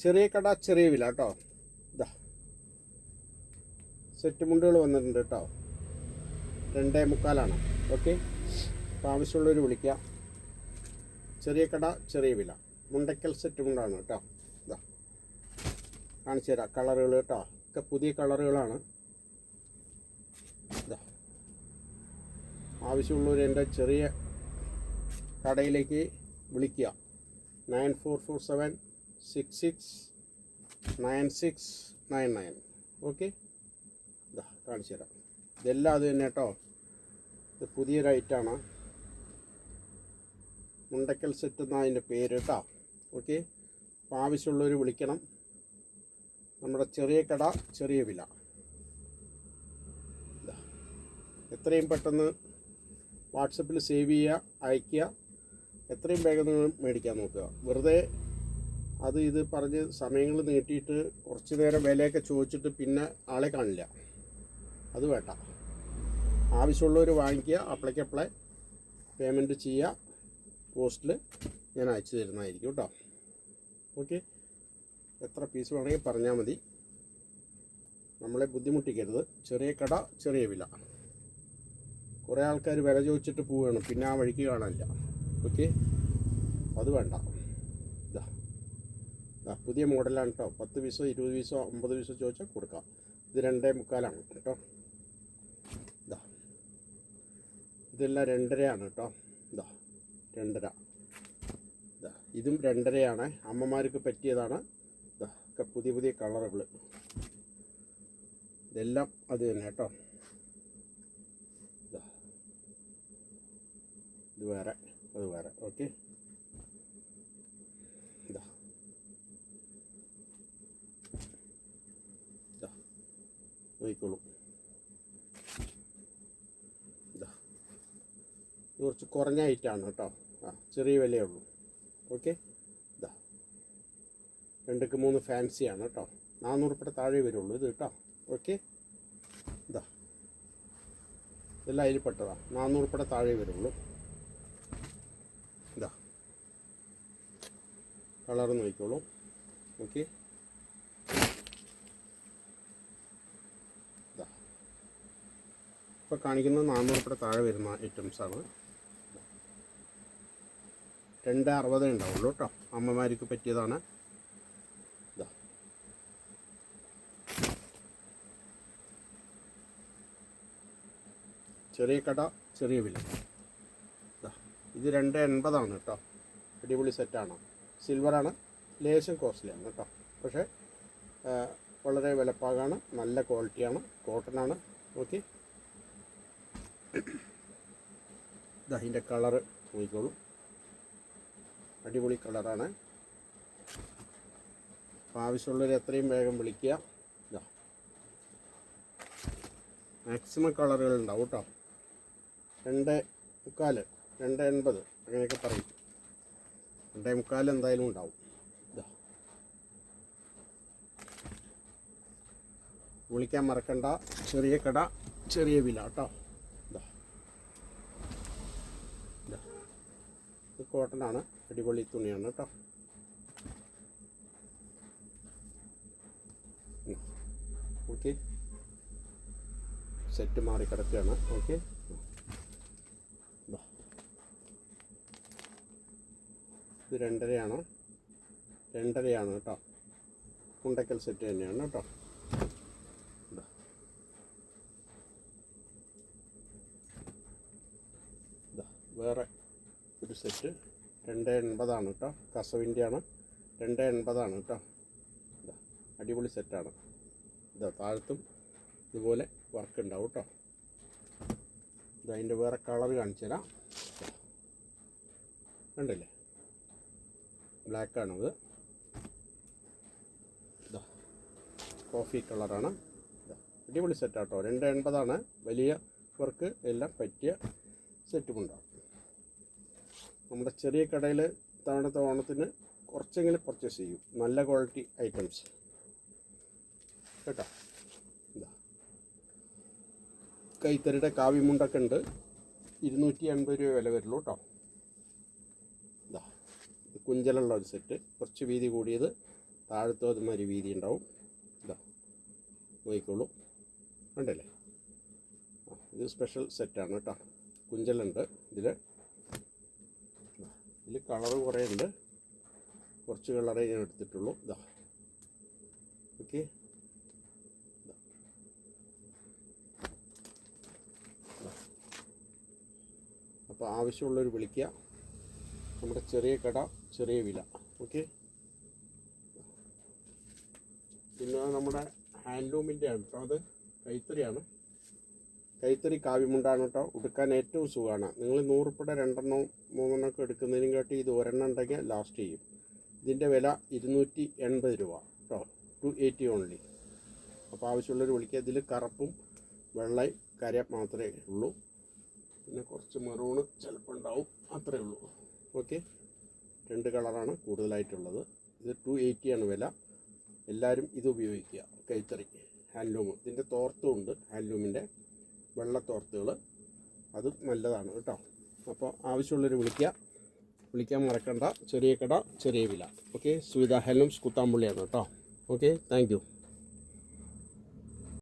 ചെറിയ കട ചെറിയ വില കേട്ടോ. ഇതാ സെറ്റ് മുണ്ടുകൾ വന്നിട്ടുണ്ട് കേട്ടോ. 2.25 ഓക്കെ. അപ്പോൾ ആവശ്യമുള്ളവർ വിളിക്കുക. ചെറിയ കട ചെറിയ വില മുണ്ടക്കൽ സെറ്റ് മുണ്ടാണ് കേട്ടോ. ഇതാ കാണിച്ചു തരാം കളറുകൾ കേട്ടോ. ഒക്കെ പുതിയ കളറുകളാണ്. ഇതാ ആവശ്യമുള്ളവർ എൻ്റെ ചെറിയ കടയിലേക്ക് വിളിക്കുക. 9447669699 ഓക്കെ. ഇതാ കാണിച്ചു തരാം. ഇതെല്ലാം അത് തന്നെ കേട്ടോ. ഇത് പുതിയൊരു ഐറ്റാണ്. മുണ്ടക്കൽ സെറ്റ് എന്നാണ് അതിൻ്റെ പേര് കേട്ടോ. ഓക്കെ. അപ്പോൾ ആവശ്യമുള്ളവർ വിളിക്കണം. നമ്മുടെ ചെറിയ കട ചെറിയ വില. എത്രയും പെട്ടെന്ന് വാട്സപ്പിൽ സേവ് ചെയ്യുക, അയയ്ക്കുക. എത്രയും വേഗം നിങ്ങൾ മേടിക്കാൻ നോക്കുക. വെറുതെ അത് ഇത് പറഞ്ഞ് സമയങ്ങൾ നീട്ടിയിട്ട് കുറച്ച് നേരം വിലയൊക്കെ ചോദിച്ചിട്ട് പിന്നെ ആളെ കാണില്ല. അത് വേണ്ട. ആവശ്യമുള്ളവർ വാങ്ങിക്കുക. അപ്ലൈ പേയ്മെൻറ്റ് ചെയ്യുക. പോസ്റ്റിൽ ഞാൻ അയച്ചു തരുന്നതായിരിക്കും കേട്ടോ. ഓക്കെ. എത്ര പീസ് വേണമെങ്കിൽ പറഞ്ഞാൽ മതി. നമ്മളെ ബുദ്ധിമുട്ടിക്കരുത്. ചെറിയ കട ചെറിയ വില. കുറേ ആൾക്കാർ വില ചോദിച്ചിട്ട് പോവുകയാണ്, പിന്നെ ആ വഴിക്ക് കാണാനില്ല. ഓക്കെ. അത് വേണ്ട. ഇതാ പുതിയ മോഡലാണ് കേട്ടോ. 10 പീസോ 20 പീസോ 50 പീസോ ചോദിച്ചാൽ കൊടുക്കാം. ഇത് 2.25 കേട്ടോ. ഇതാ ഇതെല്ലാം 2.5 കേട്ടോ. ഇതാ 2.5. ഇതാ ഇതും 2.5. അമ്മമാർക്ക് പറ്റിയതാണ്. ഇതാ ഒക്കെ പുതിയ പുതിയ കളറുകൾ. ഇതെല്ലാം അത് തന്നെ കേട്ടോ. ഇതാ ഇത് വേറെ അത് വേറെ. ഓക്കെ. ഇതാ ഇതാ നോക്കിക്കോളൂ. ഇതാ ഇത് കുറച്ച് കുറഞ്ഞ ഐറ്റാണ് കേട്ടോ. ചെറിയ വിലയേ ഉള്ളൂ. ഓക്കെ. ഇതാ 2ക്ക് 3 ഫാൻസിയാണ് കേട്ടോ. 400 രൂപയുടെ താഴെ വരുള്ളൂ ഇത് കേട്ടോ. ഓക്കെ. ഇതാ ഇതെല്ലാം അതിൽ പെട്ടതാണ്. 400 രൂപയുടെ താഴെ വരുള്ളൂ. ഇതാ കളർ നോക്കിക്കോളൂ. ഓക്കെ. ഇതാ ഇപ്പോൾ കാണിക്കുന്നത് 400 രൂപയുടെ താഴെ വരുന്ന ഐറ്റംസാണ്. 2.60 ഉണ്ടാവുള്ളൂ കേട്ടോ. അമ്മമാർക്ക് പറ്റിയതാണ്. ഇതാ ചെറിയ കട ചെറിയ വില. ഇതാ ഇത് 2.80 കേട്ടോ. അടിപൊളി സെറ്റാണ്. സിൽവറാണ്. ലേശം കോസ്റ്റ്ലിയാണ് കേട്ടോ. പക്ഷേ വളരെ വിലപ്പാകാണ്. നല്ല ക്വാളിറ്റിയാണ്. കോട്ടനാണ്. ഓക്കെ. ഇതാ ഇതിൻ്റെ കളറ് നോക്കിക്കോളൂ. അടിപൊളി കളറാണ്. അപ്പോൾ ആവശ്യമുള്ളവർ എത്രയും വേഗം വിളിക്കുക. ഇതാ മാക്സിമം കളറുകൾ ഉണ്ടാവും കേട്ടോ. 2.25 2.80 അങ്ങനെയൊക്കെ പറയും. 2.25 എന്തായാലും ഉണ്ടാവും. ഇതാ വിളിക്കാൻ മറക്കണ്ട. ചെറിയ കട ചെറിയ വില കേട്ടോ. ഇതാ ഇതാ ഇത് കോട്ടനാണ്. അടിപൊളി തുണിയാണ് കേട്ടോ. ഓക്കെ. സെറ്റ് മാറി കിടക്കുകയാണ്. ഓക്കെ. ഇത് 2.5 2.5 കേട്ടോ. മുണ്ടക്കൽ സെറ്റ് തന്നെയാണ് കേട്ടോ. വേറെ ഒരു സെറ്റ് 2.80 കേട്ടോ. കസവിൻ്റെയാണ്. 2.80 കേട്ടോ. ഇതാ അടിപൊളി സെറ്റാണ്. ഇതാ താഴത്തും ഇതുപോലെ വർക്ക് ഉണ്ടാവും കേട്ടോ. ഇതതിൻ്റെ വേറെ കളർ കാണിച്ചു തരാം. കണ്ടില്ലേ? ബ്ലാക്കാണത്. ഇതാ കോഫി കളറാണ്. ഇതാ അടിപൊളി സെറ്റാട്ടോ. 2.80 വലിയ വർക്ക് എല്ലാം പറ്റിയ സെറ്റുമുണ്ടാവും. നമ്മുടെ ചെറിയ കടയിൽ തവണത്തെ ഓണത്തിന് കുറച്ചെങ്കിലും പർച്ചേസ് ചെയ്യും. നല്ല ക്വാളിറ്റി ഐറ്റംസ് കേട്ടോ. ഇതാ കൈത്തറിയുടെ കാവിമുണ്ടൊക്കെ ഉണ്ട്. 280 രൂപ വില വരുള്ളൂ കേട്ടോ. ഇതാ കുഞ്ചലുള്ള ഒരു സെറ്റ്, കുറച്ച് വീതി കൂടിയത് താഴത്തും അതുമാതിരി വീതി ഉണ്ടാവും. ഇതാ നോക്കിക്കോളൂ, ഉണ്ടല്ലേ. ഇത് സ്പെഷ്യൽ സെറ്റാണ് കേട്ടോ. കുഞ്ചലുണ്ട് ഇതിൽ കളറ് കുറേ ഉണ്ട്, കുറച്ച് കളറേ ഞാൻ എടുത്തിട്ടുള്ളൂ. ഇതാ ഓക്കെ. അപ്പോൾ ആവശ്യമുള്ളവർ വിളിക്കുക. നമ്മുടെ ചെറിയ കട ചെറിയ വില. ഓക്കെ. പിന്നെ നമ്മുടെ ഹാൻഡ്ലൂമിൻ്റെ ആണ് കേട്ടോ. അത് കൈത്തറിയാണ്. കൈത്തറി കാവ്യമുണ്ടാണ് കേട്ടോ. ഉടുക്കാൻ ഏറ്റവും സുഖമാണ്. നിങ്ങൾ 100 ഉറുപ്പിക 2 3 ഒക്കെ എടുക്കുന്നതിനും കാട്ടി ഇത് ഒരെണ്ണം ഉണ്ടെങ്കിൽ ലാസ്റ്റ് ചെയ്യും. ഇതിൻ്റെ വില 280 രൂപ കേട്ടോ. 280 ഓൺലി. അപ്പോൾ ആവശ്യമുള്ളവർ വിളിക്കുക. ഇതിൽ കറുപ്പും വെള്ളയും കര മാത്രമേ ഉള്ളൂ. പിന്നെ കുറച്ച് മെറൂണ് ചിലപ്പോൾ ഉണ്ടാവും, അത്രയേ ഉള്ളൂ. ഓക്കെ. 2 കളറാണ് കൂടുതലായിട്ടുള്ളത്. ഇത് 280 ആണ് വില. എല്ലാവരും ഇത് ഉപയോഗിക്കുക. കൈത്തറി ഹാൻഡ്ലൂം. ഇതിൻ്റെ തോർത്തും ഉണ്ട്, ഹാൻഡ്ലൂമിൻ്റെ വെള്ളത്തോർത്തുകൾ. അതും നല്ലതാണ് കേട്ടോ. അപ്പോൾ ആവശ്യമുള്ളവർ വിളിക്കാൻ മറക്കണ്ട. ചെറിയ കട ചെറിയ വില. ഓക്കെ. സുവിധ ഹാൻഡ്ലൂംസ് കുത്താമ്പുള്ളിയാണ് കേട്ടോ. ഓക്കെ. Thank you.